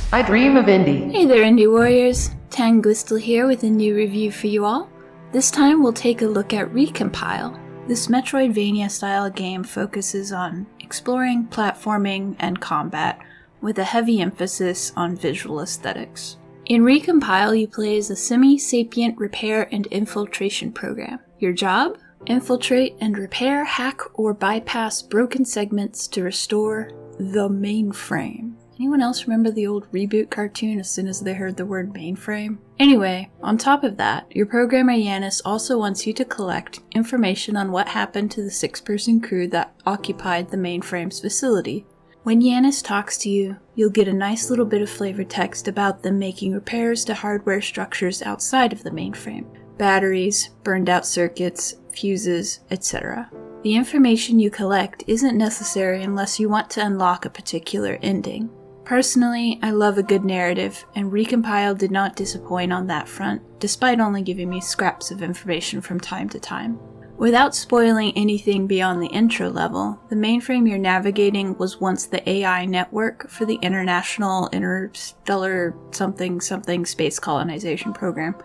I dream of indie. Hey there, Indie Warriors. Tangwystle here with a new review for you all. This time we'll take a look at Recompile. This Metroidvania-style game focuses on exploring, platforming, and combat, with a heavy emphasis on visual aesthetics. In Recompile, you play as a semi-sapient repair and infiltration program. Your job? Infiltrate and repair, hack, or bypass broken segments to restore the Mainframe. Anyone else remember the old reboot cartoon as soon as they heard the word mainframe? Anyway, on top of that, your programmer Yanis also wants you to collect information on what happened to the 6-person crew that occupied the mainframe's facility. When Yanis talks to you, you'll get a nice little bit of flavor text about them making repairs to hardware structures outside of the mainframe. Batteries, burned out circuits, fuses, etc. The information you collect isn't necessary unless you want to unlock a particular ending. Personally, I love a good narrative, and Recompile did not disappoint on that front, despite only giving me scraps of information from time to time. Without spoiling anything beyond the intro level, the mainframe you're navigating was once the AI network for the International Interstellar something Space Colonization Program.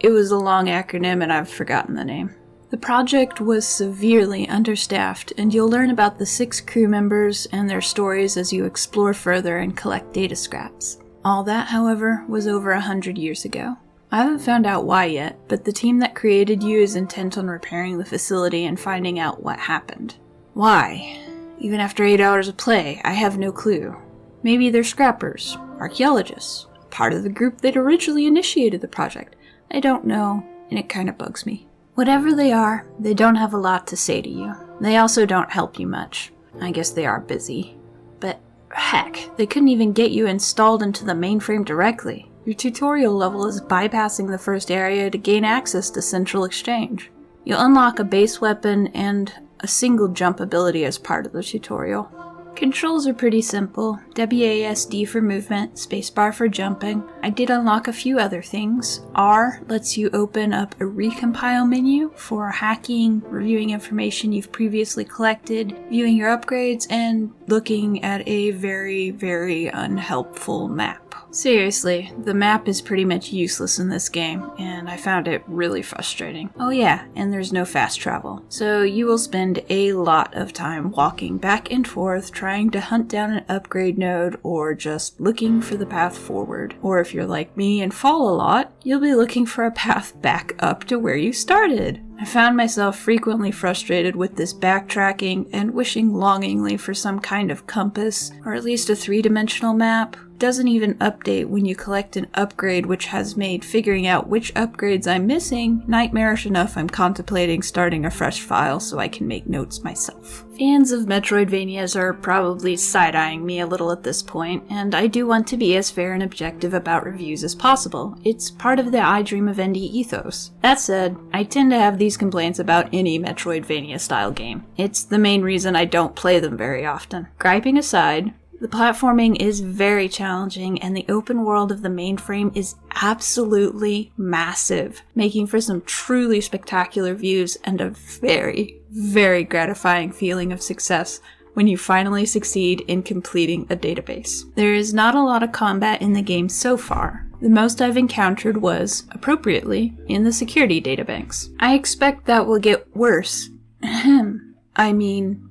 It was a long acronym and I've forgotten the name. The project was severely understaffed, and you'll learn about the 6 crew members and their stories as you explore further and collect data scraps. All that, however, was over 100 years ago. I haven't found out why yet, but the team that created you is intent on repairing the facility and finding out what happened. Why? Even after 8 hours of play, I have no clue. Maybe they're scrappers, archaeologists, part of the group that originally initiated the project. I don't know, and it kinda bugs me. Whatever they are, they don't have a lot to say to you. They also don't help you much. I guess they are busy. But heck, they couldn't even get you installed into the mainframe directly. Your tutorial level is bypassing the first area to gain access to Central Exchange. You'll unlock a base weapon and a single jump ability as part of the tutorial. Controls are pretty simple. WASD for movement, spacebar for jumping. I did unlock a few other things. R lets you open up a recompile menu for hacking, reviewing information you've previously collected, viewing your upgrades, and looking at a very, very unhelpful map. Seriously, the map is pretty much useless in this game, and I found it really frustrating. Oh yeah, and there's no fast travel, so you will spend a lot of time walking back and forth trying to hunt down an upgrade node or just looking for the path forward. Or if you're like me and fall a lot, you'll be looking for a path back up to where you started. I found myself frequently frustrated with this backtracking and wishing longingly for some kind of compass, or at least a 3-dimensional map. Doesn't even update when you collect an upgrade, which has made figuring out which upgrades I'm missing nightmarish enough I'm contemplating starting a fresh file so I can make notes myself. Fans of Metroidvanias are probably side-eyeing me a little at this point, and I do want to be as fair and objective about reviews as possible. It's part of the I Dream of Indie ethos. That said, I tend to have these complaints about any Metroidvania-style game. It's the main reason I don't play them very often. Griping aside, the platforming is very challenging, and the open world of the mainframe is absolutely massive, making for some truly spectacular views and a very, very gratifying feeling of success when you finally succeed in completing a database. There is not a lot of combat in the game so far. The most I've encountered was, appropriately, in the security databanks. I expect that will get worse.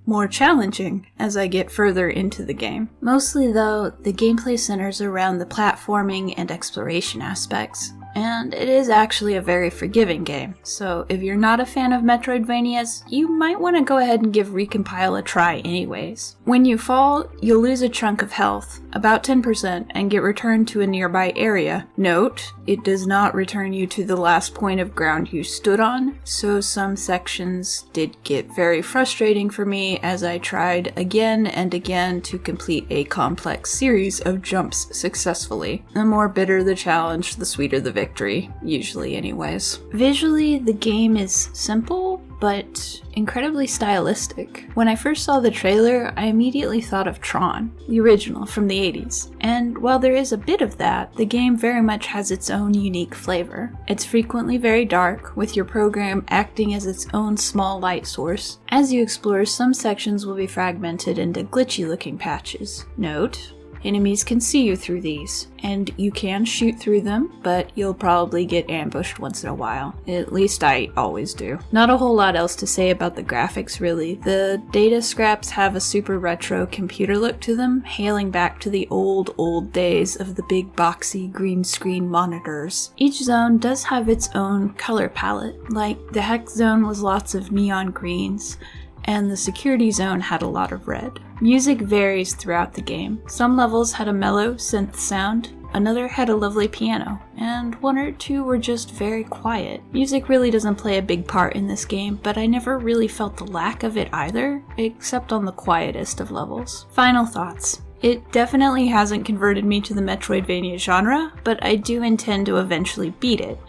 More challenging as I get further into the game. Mostly though, the gameplay centers around the platforming and exploration aspects, and it is actually a very forgiving game, so if you're not a fan of Metroidvanias, you might want to go ahead and give Recompile a try anyways. When you fall, you'll lose a chunk of health, about 10%, and get returned to a nearby area. Note, it does not return you to the last point of ground you stood on, so some sections did get very frustrating for me as I tried again and again to complete a complex series of jumps successfully. The more bitter the challenge, the sweeter the victory, usually anyways. Visually, the game is simple, but incredibly stylistic. When I first saw the trailer, I immediately thought of Tron, the original from the 80s. And while there is a bit of that, the game very much has its own unique flavor. It's frequently very dark, with your program acting as its own small light source. As you explore, some sections will be fragmented into glitchy looking patches. Note, Enemies can see you through these, and you can shoot through them, but you'll probably get ambushed once in a while. At least I always do. Not a whole lot else to say about the graphics, really. The data scraps have a super retro computer look to them, hailing back to the old days of the big boxy green screen monitors. Each zone does have its own color palette, like the hex zone was lots of neon greens, and the security zone had a lot of red. Music varies throughout the game. Some levels had a mellow synth sound, another had a lovely piano, and one or two were just very quiet. Music really doesn't play a big part in this game, but I never really felt the lack of it either, except on the quietest of levels. Final thoughts. It definitely hasn't converted me to the Metroidvania genre, but I do intend to eventually beat it.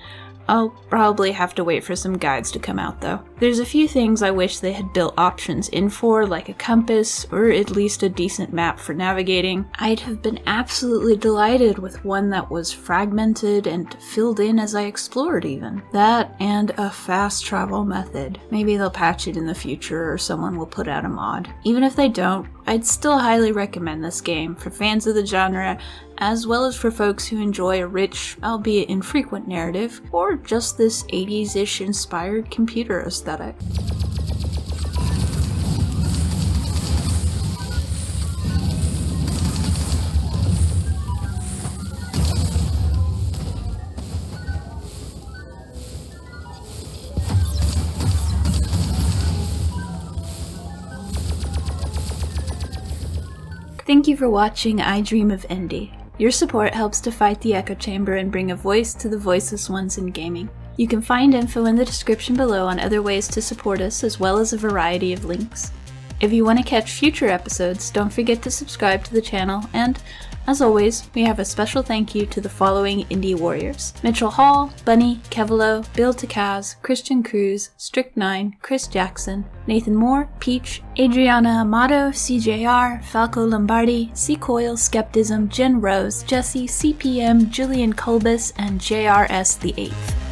I'll probably have to wait for some guides to come out though. There's a few things I wish they had built options in for, like a compass, or at least a decent map for navigating. I'd have been absolutely delighted with one that was fragmented and filled in as I explored even. That and a fast travel method. Maybe they'll patch it in the future or someone will put out a mod. Even if they don't, I'd still highly recommend this game for fans of the genre, as well as for folks who enjoy a rich, albeit infrequent narrative, or just this 80s-ish inspired computer aesthetic. Thank you for watching I Dream of Indie. Your support helps to fight the echo chamber and bring a voice to the voiceless ones in gaming. You can find info in the description below on other ways to support us, as well as a variety of links. If you want to catch future episodes, don't forget to subscribe to the channel, and as always, we have a special thank you to the following indie warriors: Mitchell Hall, Bunny, Kevalo, Bill Takaz, Christian Cruz, Strict9, Chris Jackson, Nathan Moore, Peach, Adriana Amato, CJR, Falco Lombardi, C-Coil, Skeptism, Jen Rose, Jesse, CPM, Julian Kolbus, and JRS the 8th.